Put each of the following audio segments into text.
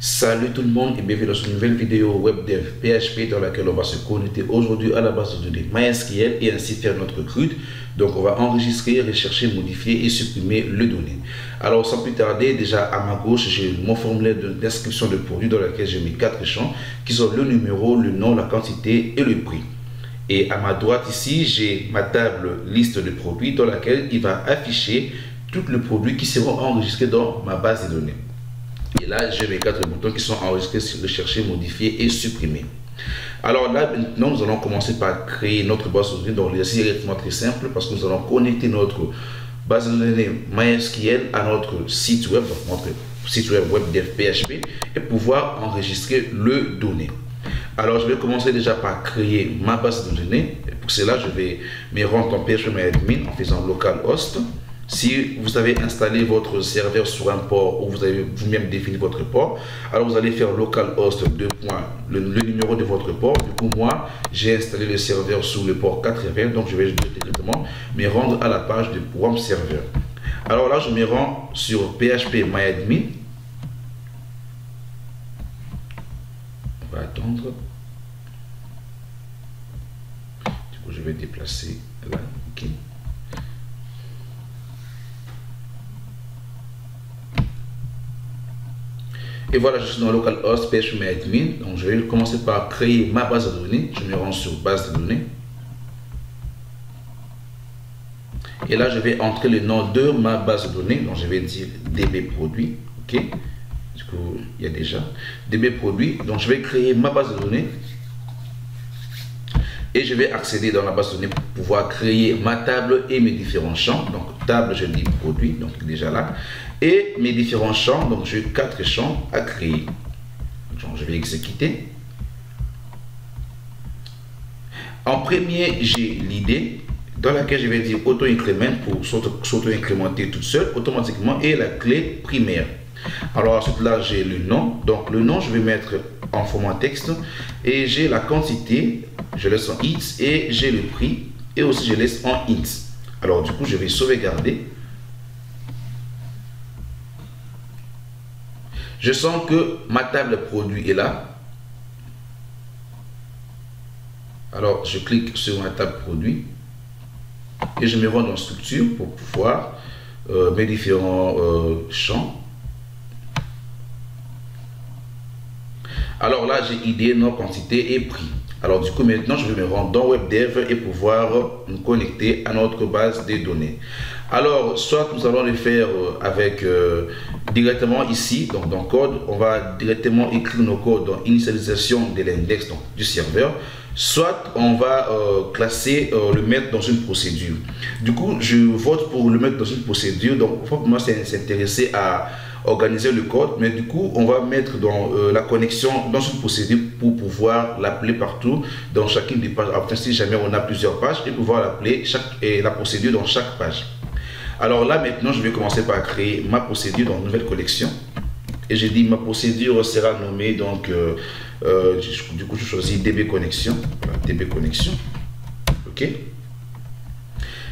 Salut tout le monde et bienvenue dans une nouvelle vidéo WebDev PHP dans laquelle on va se connecter aujourd'hui à la base de données MySQL et ainsi faire notre CRUD. Donc on va enregistrer, rechercher, modifier et supprimer les données. Alors sans plus tarder, déjà à ma gauche, j'ai mon formulaire de description de produit dans lequel j'ai mis 4 champs qui sont le numéro, le nom, la quantité et le prix. Et à ma droite ici, j'ai ma table liste de produits dans laquelle il va afficher tous les produits qui seront enregistrés dans ma base de données. Et là, j'ai mes 4 boutons qui sont enregistrés sur rechercher, modifier et supprimer. Alors là, maintenant, nous allons commencer par créer notre base de données. Donc, l'exercice est directement très simple parce que nous allons connecter notre base de données MySQL à notre site web, donc notre site web WebDev PHP, et pouvoir enregistrer les données. Alors, je vais commencer déjà par créer ma base de données. Et pour cela, je vais me rendre en phpMyAdmin en faisant localhost. Si vous avez installé votre serveur sur un port ou vous avez vous-même défini votre port, alors vous allez faire localhost le numéro de votre port. Du coup, moi, j'ai installé le serveur sur le port 80, donc je vais directement me rendre à la page de WAMP serveur. Alors là, je me rends sur phpMyAdmin. On va attendre. Du coup, je vais déplacer là. Ok. Et voilà, je suis dans localhost phpMyAdmin. Donc, je vais commencer par créer ma base de données. Je me rends sur base de données. Et là, je vais entrer le nom de ma base de données. Donc, je vais dire DB produit. OK. Du coup, il y a déjà DB produit. Donc, je vais créer ma base de données. Et je vais accéder dans la base de données pour pouvoir créer ma table et mes différents champs. Donc, table, je dis produit. Donc, déjà là. Et mes différents champs, donc j'ai 4 champs à créer. Donc, je vais exécuter. En premier, j'ai l'idée dans laquelle je vais dire auto-increment pour s'auto-incrémenter toute seule automatiquement et la clé primaire. Alors ensuite là, j'ai le nom. Donc le nom, je vais mettre en format texte et j'ai la quantité, je laisse en int et j'ai le prix et aussi je laisse en int. Alors du coup, je vais sauvegarder. Je sens que ma table produit est là. Alors, je clique sur ma table produit et je me rends dans structure pour pouvoir mes différents champs. Alors là, j'ai idée, nom, quantité et prix. Alors du coup, maintenant, je vais me rendre dans WebDev et pouvoir nous connecter à notre base de données. Alors, soit nous allons le faire avec directement ici, donc dans code, on va directement écrire nos codes dans initialisation de l'index du serveur, soit on va classer, le mettre dans une procédure. Du coup, je vote pour le mettre dans une procédure. Donc, pour moi, c'est s'intéresser à organiser le code, mais du coup, on va mettre dans la connexion dans une procédure pour pouvoir l'appeler partout dans chacune des pages. Enfin, si jamais on a plusieurs pages, et pouvoir l'appeler la procédure dans chaque page. Alors là, maintenant, je vais commencer par créer ma procédure dans une nouvelle collection. Et j'ai dit ma procédure sera nommée, donc, du coup, je choisis DB connexion. Voilà, DB connexion. OK.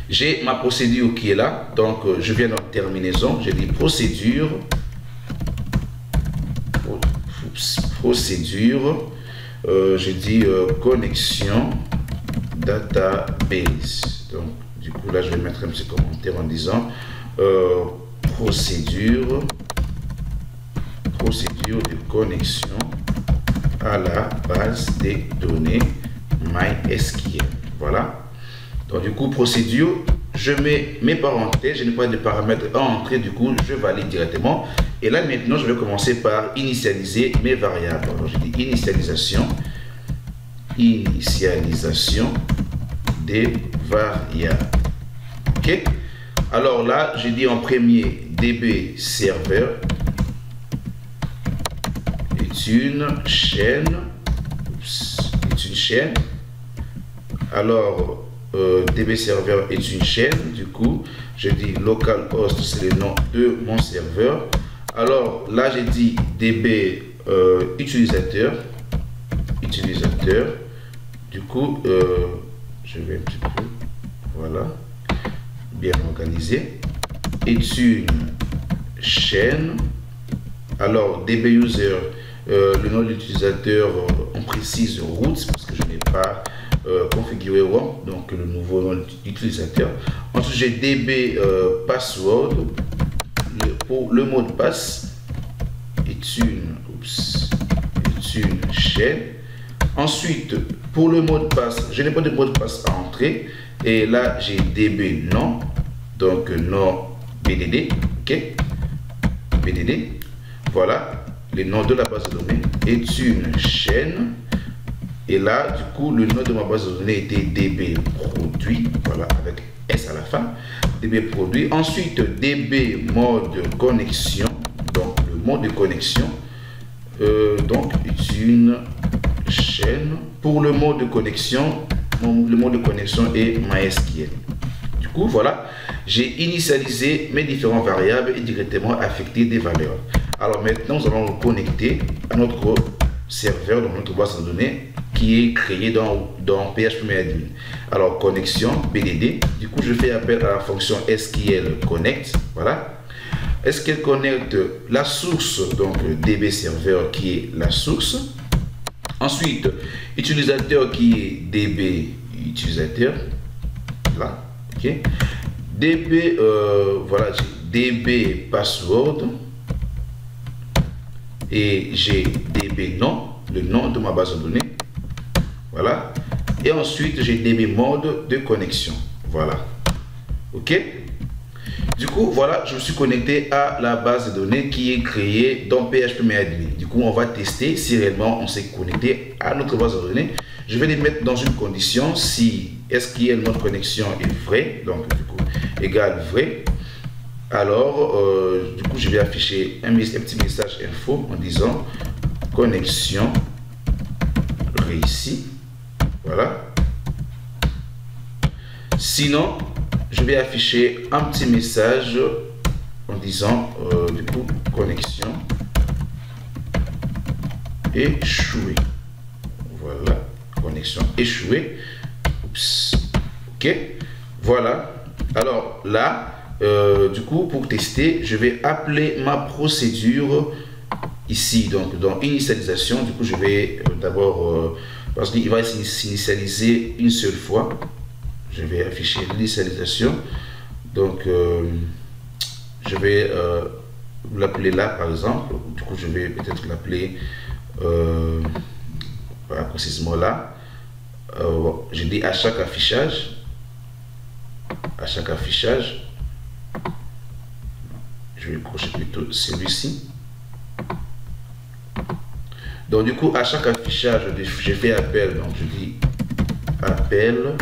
J'ai ma procédure qui est là. Donc, je viens dans terminaison. J'ai dit procédure. J'ai dit connexion database. Donc, du coup, là, je vais mettre un petit commentaire en disant procédure de connexion à la base des données MySQL. Voilà. Donc, du coup, procédure, je mets mes parenthèses, je n'ai pas de paramètres à entrer, du coup, je valide directement. Et là, maintenant, je vais commencer par initialiser mes variables. Alors, je dis initialisation des variables. OK. Alors là, je dis en premier DB serveur est une chaîne. Alors, DB serveur est une chaîne. Du coup, je dis localhost, c'est le nom de mon serveur. Alors là, j'ai dit DB utilisateur. Du coup, je vais un petit peu, voilà, bien organisé. Est une chaîne Alors, DB user, le nom de l'utilisateur, on précise root parce que je n'ai pas configuré WAMP, donc le nouveau nom de l'utilisateur. Ensuite, j'ai DB password. Pour le mot de passe est une chaîne. Ensuite, pour le mot de passe, je n'ai pas de mot de passe à entrer. Et là, j'ai DB nom. Donc, nom BDD. OK? BDD. Voilà. Le nom de la base de données est une chaîne. Et là, du coup, le nom de ma base de données était DB produit. Voilà, avec S à la fin. DB produit. Ensuite, DB mode connexion. Donc, le mode de connexion donc est une chaîne. Pour le mode de connexion, le mode de connexion est MySQL. Du coup, voilà, j'ai initialisé mes différentes variables et directement affecté des valeurs. Alors maintenant, nous allons nous connecter à notre serveur, dans notre base de données qui est créé dans PHP-MyAdmin. Alors, connexion BDD. Du coup, je fais appel à la fonction SQL Connect. Voilà. SQL Connect la source, donc DB serveur qui est la source. Ensuite, utilisateur qui est DB utilisateur. Là. OK. DB, voilà, DB password. Et j'ai DB nom, le nom de ma base de données. Voilà. Et ensuite, j'ai DB mode de connexion. Voilà. OK. Du coup, voilà, je me suis connecté à la base de données qui est créée dans PHP-MyAdmin. Du coup, on va tester si réellement on s'est connecté à notre base de données. Je vais les mettre dans une condition si SQL mode connexion est vrai, donc du coup, égal vrai. Alors, du coup, je vais afficher un petit message info en disant connexion réussie. Voilà. Sinon, je vais afficher un petit message en disant du coup connexion échouée. Voilà, connexion échouée. Oups. OK. Voilà. Alors là, du coup, pour tester, je vais appeler ma procédure ici, donc dans initialisation. Du coup, je vais d'abord, parce qu'il va s'initialiser une seule fois, je vais afficher l'initialisation. Donc, je vais l'appeler là, par exemple. Du coup, je vais peut-être l'appeler voilà, précisément là. Je dis à chaque affichage. À chaque affichage. Je vais cocher plutôt celui-ci. Donc du coup, à chaque affichage, je fais appel. Donc je dis appel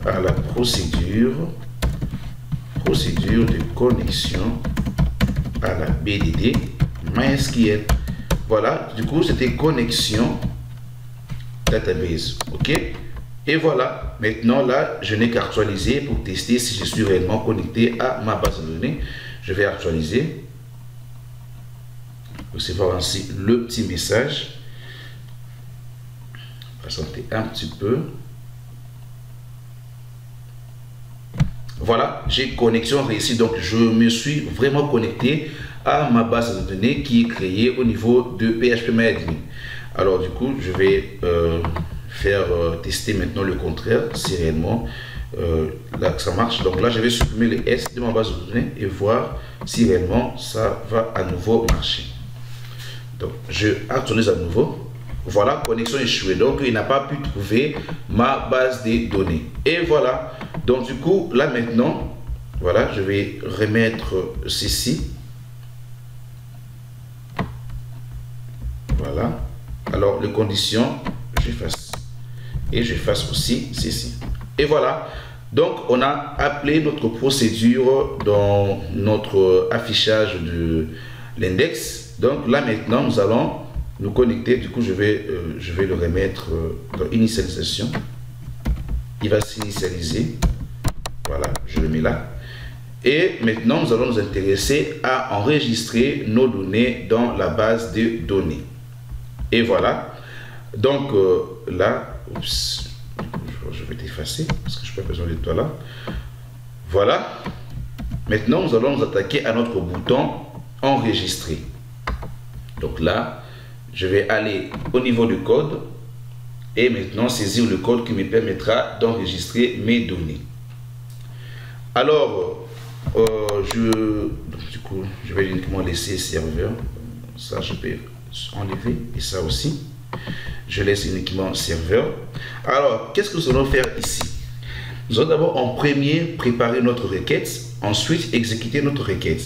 à la procédure de connexion à la BDD MySQL. Voilà, du coup, c'était connexion database. OK? Et voilà, maintenant là, je n'ai qu'à actualiser pour tester si je suis réellement connecté à ma base de données. Je vais actualiser. Recevoir ainsi le petit message. Patienter un petit peu. Voilà, j'ai connexion réussie. Donc, je me suis vraiment connecté à ma base de données qui est créée au niveau de PHP-MyAdmin. Alors, du coup, je vais faire tester maintenant le contraire, si réellement là que ça marche. Donc là, je vais supprimer les S de ma base de données et voir si réellement ça va à nouveau marcher. Donc, je actualise à nouveau. Voilà, connexion échouée. Donc, il n'a pas pu trouver ma base de données. Et voilà. Donc, du coup, là maintenant, voilà, je vais remettre ceci. Voilà. Alors, les conditions, j'efface. Et j'efface aussi ceci. Et voilà. Donc, on a appelé notre procédure dans notre affichage de l'index. Donc, là maintenant, nous allons nous connecter. Du coup, je vais le remettre dans initialisation. Il va s'initialiser. Voilà, je le mets là. Et maintenant, nous allons nous intéresser à enregistrer nos données dans la base de données. Et voilà. Donc, là, oups, je vais t'effacer parce que je n'ai pas besoin de toi là. Voilà. Maintenant, nous allons nous attaquer à notre bouton enregistrer. Donc là, je vais aller au niveau du code et maintenant saisir le code qui me permettra d'enregistrer mes données. Alors, du coup, je vais uniquement laisser serveur. Ça, je peux enlever et ça aussi. Je laisse uniquement serveur. Alors, qu'est-ce que nous allons faire ici? Nous allons d'abord en premier préparer notre requête, ensuite exécuter notre requête.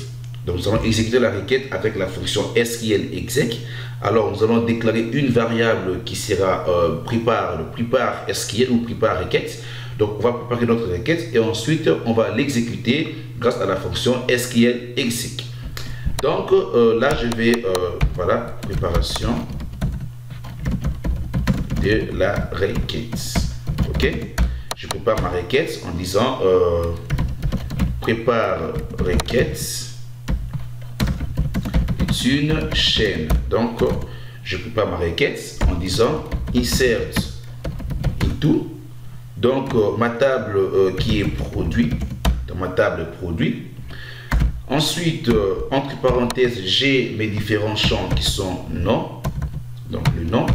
Donc, nous allons exécuter la requête avec la fonction SQL exec. Alors, nous allons déclarer une variable qui sera prepare SQL ou prepare requête. Donc, on va préparer notre requête et ensuite, on va l'exécuter grâce à la fonction SQL exec. Donc, là, je vais, voilà, préparation de la requête. OK? Je prépare ma requête en disant prépare requête est une chaîne. Donc, je prépare ma requête en disant insert into. Donc, ma table qui est produit, dans ma table produit. Ensuite, entre parenthèses, j'ai mes différents champs qui sont nom. Donc, le nom.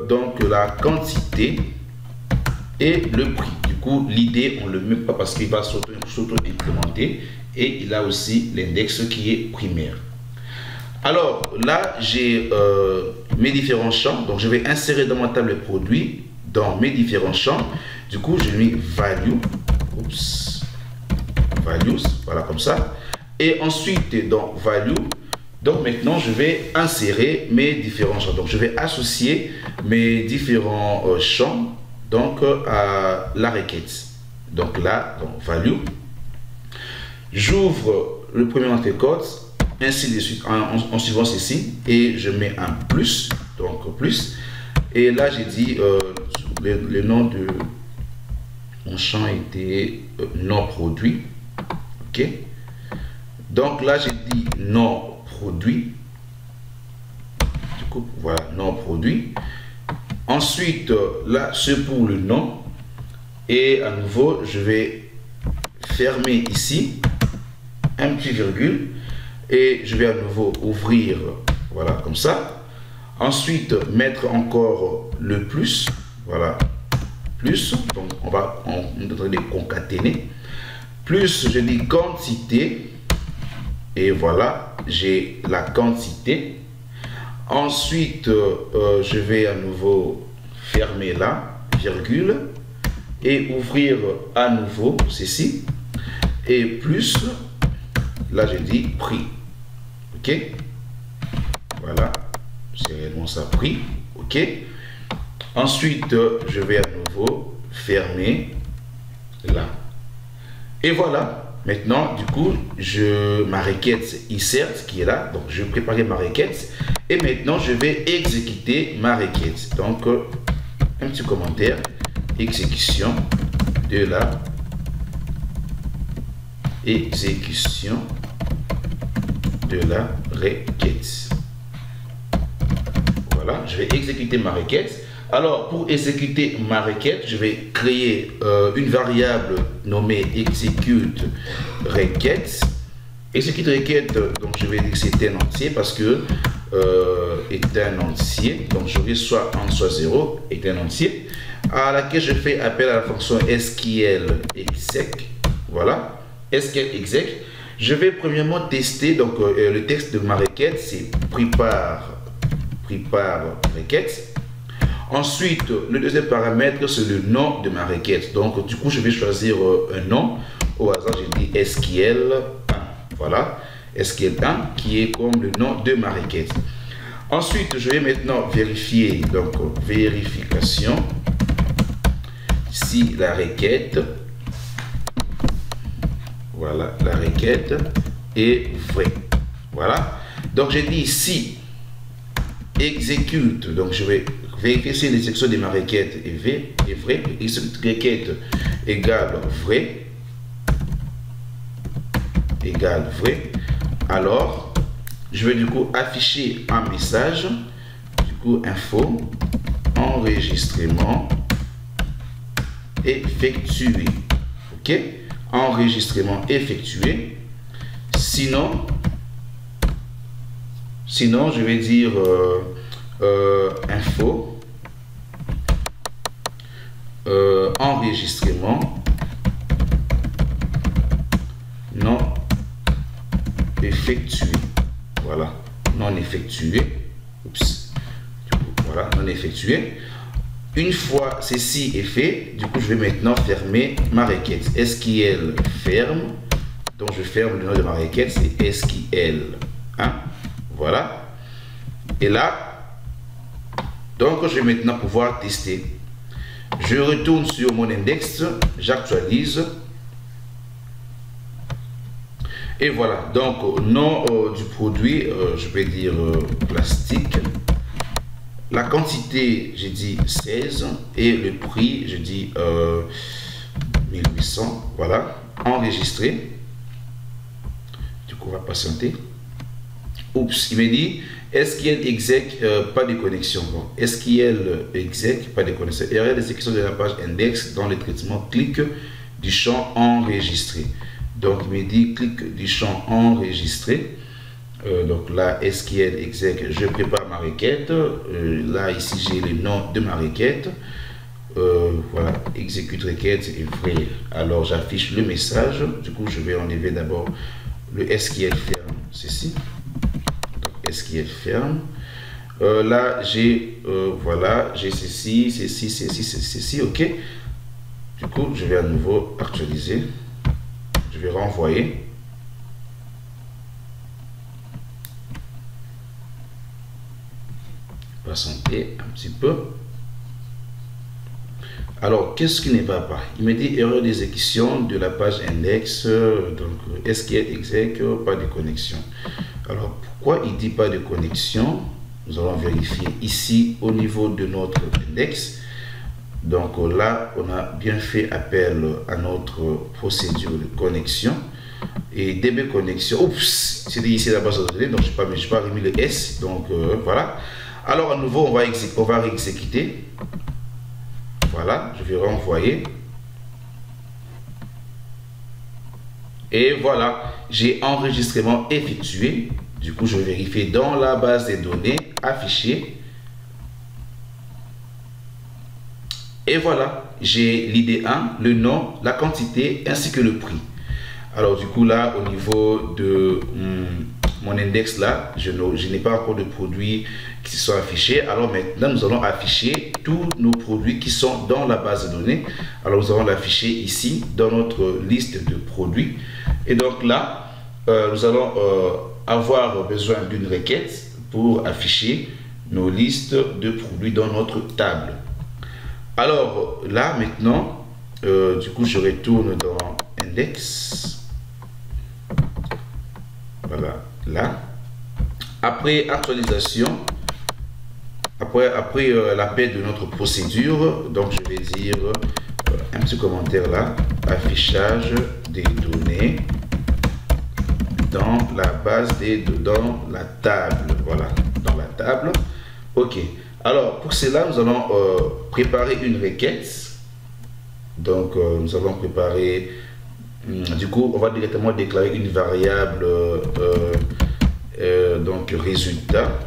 Donc, la quantité et le prix. Du coup, l'idée, on ne le met pas parce qu'il va s'auto-incrémenter et il a aussi l'index qui est primaire. Alors, là, j'ai mes différents champs. Donc, je vais insérer dans ma table produit, dans mes différents champs. Du coup, je mets value. Oups. Values, voilà comme ça. Et ensuite, dans value, donc maintenant, je vais insérer mes différents champs. Donc, je vais associer mes différents champs donc à la requête. Donc là, dans value, j'ouvre le premier entrecôte, ainsi de suite, en suivant ceci, et je mets un plus, donc plus. Et là, j'ai dit le nom de mon champ était non produit. OK. Donc là, j'ai dit non produit. Du coup, voilà, non produit. Ensuite, là, c'est pour le nom. Et à nouveau, je vais fermer ici un petit virgule. Et je vais à nouveau ouvrir, voilà, comme ça. Ensuite, mettre encore le plus. Voilà, plus. Donc, on va les concaténer. Plus, je dis quantité. Et voilà, j'ai la quantité. Ensuite, je vais à nouveau fermer là, virgule, et ouvrir à nouveau ceci. Et plus, là, je dis prix. OK? Voilà, c'est réellement ça, prix. OK? Ensuite, je vais à nouveau fermer là. Et voilà. Maintenant, du coup, ma requête insert qui est là. Donc, je vais préparer ma requête. Et maintenant, je vais exécuter ma requête. Donc, un petit commentaire. Exécution de la requête. Voilà, je vais exécuter ma requête. Alors, pour exécuter ma requête, je vais créer une variable nommée execute requête. Execute requête, donc je vais dire que c'est un entier parce que est un entier. Donc, je vais soit 1, soit 0, est un entier. À laquelle je fais appel à la fonction SQL exec. Voilà, SQL exec. Je vais premièrement tester, donc le texte de ma requête, c'est prepare requête. Ensuite, le deuxième paramètre, c'est le nom de ma requête. Donc, du coup, je vais choisir un nom. Au hasard, je dis SQL1. Voilà, SQL1 qui est comme le nom de ma requête. Ensuite, je vais maintenant vérifier, donc vérification, si la requête, voilà, la requête est vraie. Voilà, donc j'ai dit si exécute, donc je vais vérifier si l'exécution de ma requête est vraie. Exécute requête égale vrai. Égale vrai. Alors, je vais du coup afficher un message. Du coup, info, enregistrement effectué. OK? Enregistrement effectué. Sinon, Sinon, je vais dire info, enregistrement non effectué. Voilà, non effectué. Oups. Voilà, non effectué. Une fois ceci est fait, du coup, je vais maintenant fermer ma requête. SQL ferme. Donc, je ferme le nom de ma requête, c'est SQL. Hein? Voilà. Et là, donc, je vais maintenant pouvoir tester. Je retourne sur mon index, j'actualise. Et voilà. Donc, nom du produit, je vais dire plastique. La quantité, j'ai dit 16. Et le prix, je dis 1800. Voilà. Enregistré. Du coup, on va patienter. Oups, il m'a dit SQL exec, pas de connexion. Bon, SQL exec, pas de connexion. Erreur d'exécution de la page index dans le traitement clic du champ enregistré. Donc, il me dit clic du champ enregistré. Donc là, SQL exec, je prépare ma requête. Là, ici, j'ai le nom de ma requête. Voilà, exécute requête et vrai. Alors, j'affiche le message. Du coup, je vais enlever d'abord le SQL ferme, ceci. Donc, SQL ferme. Là, j'ai voilà, j'ai ceci, ok. Du coup, je vais à nouveau actualiser. Je vais renvoyer. Patienter un petit peu. Alors, qu'est-ce qui n'est pas? Il me dit erreur d'exécution de la page index. Donc, SQL exec, pas de connexion. Alors, pourquoi il dit pas de connexion? Nous allons vérifier ici au niveau de notre index. Donc là, on a bien fait appel à notre procédure de connexion. Et DB connexion, oups, c'est ici la base de données, donc je n'ai pas remis le S. Donc voilà. Alors à nouveau, on va réexécuter. Voilà, je vais renvoyer. Et voilà, j'ai enregistrement effectué. Du coup, je vais vérifier dans la base des données affichée. Et voilà, j'ai l'ID 1, le nom, la quantité ainsi que le prix. Alors du coup là, au niveau de mon index là, je n'ai pas encore de produits qui sont affichés. Alors maintenant, nous allons afficher tous nos produits qui sont dans la base de données. Alors nous allons l'afficher ici dans notre liste de produits. Et donc là, nous allons avoir besoin d'une requête pour afficher nos listes de produits dans notre table. Alors là maintenant, du coup je retourne dans index. Voilà, là. Après actualisation, après l'appel de notre procédure, donc je vais dire un petit commentaire là, affichage des données dans la base dans la table. Voilà, dans la table. Ok. Alors, pour cela, nous allons préparer une requête. Donc, nous allons préparer... du coup, on va directement déclarer une variable donc résultat.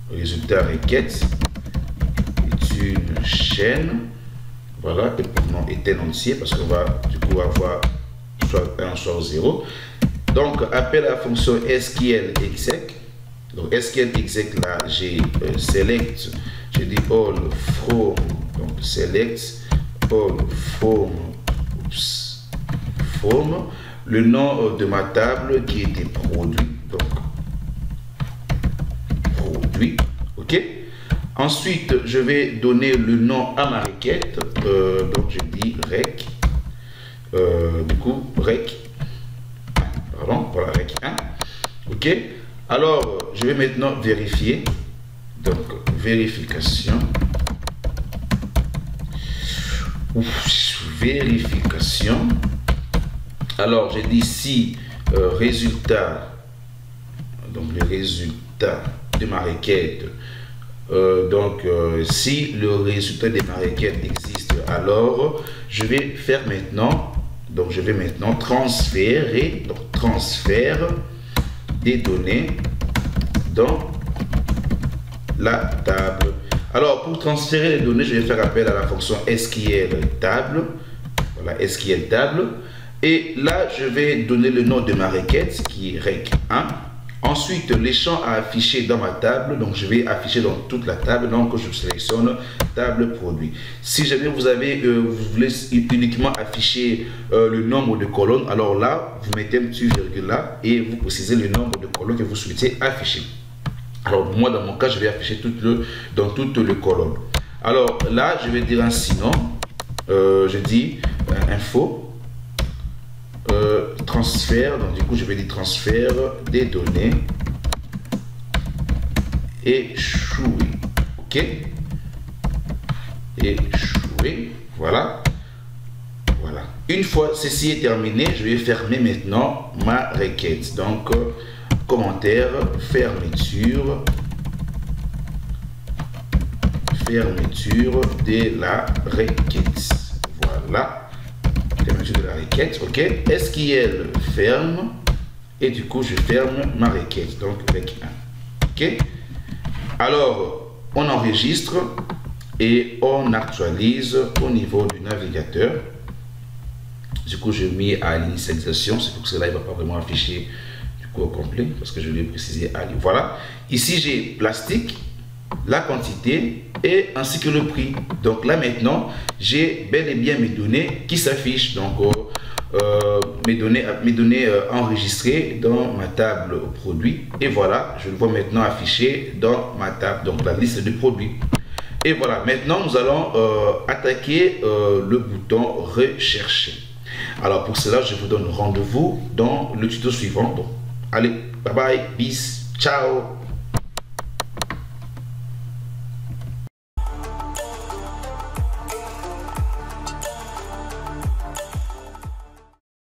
Résultat requête est une chaîne. Voilà, et pour nom est un entier parce qu'on va du coup avoir soit 1 soit 0. Donc, appel à la fonction SQL exec. Donc SQL exec là, j'ai select, j'ai dit all from, donc select all from, oops, from, le nom de ma table qui était produit, donc produit, ok. Ensuite, je vais donner le nom à ma requête, donc je dis rec, du coup rec, pardon, voilà rec 1, ok. Alors, je vais maintenant vérifier. Donc, vérification. Vérification. Alors, j'ai dit si résultat, donc le résultat de ma requête, si le résultat de ma requête existe, alors je vais faire maintenant, donc je vais maintenant transférer, donc transfert des données dans la table. Alors, pour transférer les données, je vais faire appel à la fonction SQL table. Voilà, SQL table. Et là, je vais donner le nom de ma requête qui est rec1. Ensuite, les champs à afficher dans ma table, donc je vais afficher dans toute la table, donc je sélectionne table produit. Si jamais vous voulez uniquement afficher le nombre de colonnes, alors là, vous mettez un petit virgule là et vous précisez le nombre de colonnes que vous souhaitez afficher. Alors moi, dans mon cas, je vais afficher dans toutes les colonnes. Alors là, je vais dire un sinon, je dis info. Transfert, donc du coup je vais dire transfert des données échoué, ok, échoué, voilà. Une fois ceci est terminé, je vais fermer maintenant ma requête. Donc commentaire, fermeture de la requête, voilà. De la requête, ok, SQL ferme et du coup je ferme ma requête, donc avec 1, ok. Alors on enregistre et on actualise au niveau du navigateur. Du coup je mets à l'initialisation, c'est pour cela il va pas vraiment afficher du coup au complet parce que je vais préciser à voilà. Ici j'ai plastique, la quantité et ainsi que le prix. Donc là maintenant j'ai bel et bien mes données qui s'affichent, donc mes données enregistrées dans ma table produit, et voilà, je le vois maintenant affiché dans ma table, donc la liste de produits. Et voilà, maintenant nous allons attaquer le bouton rechercher. Alors pour cela je vous donne rendez-vous dans le tuto suivant. Donc allez, bye bye, bis, ciao.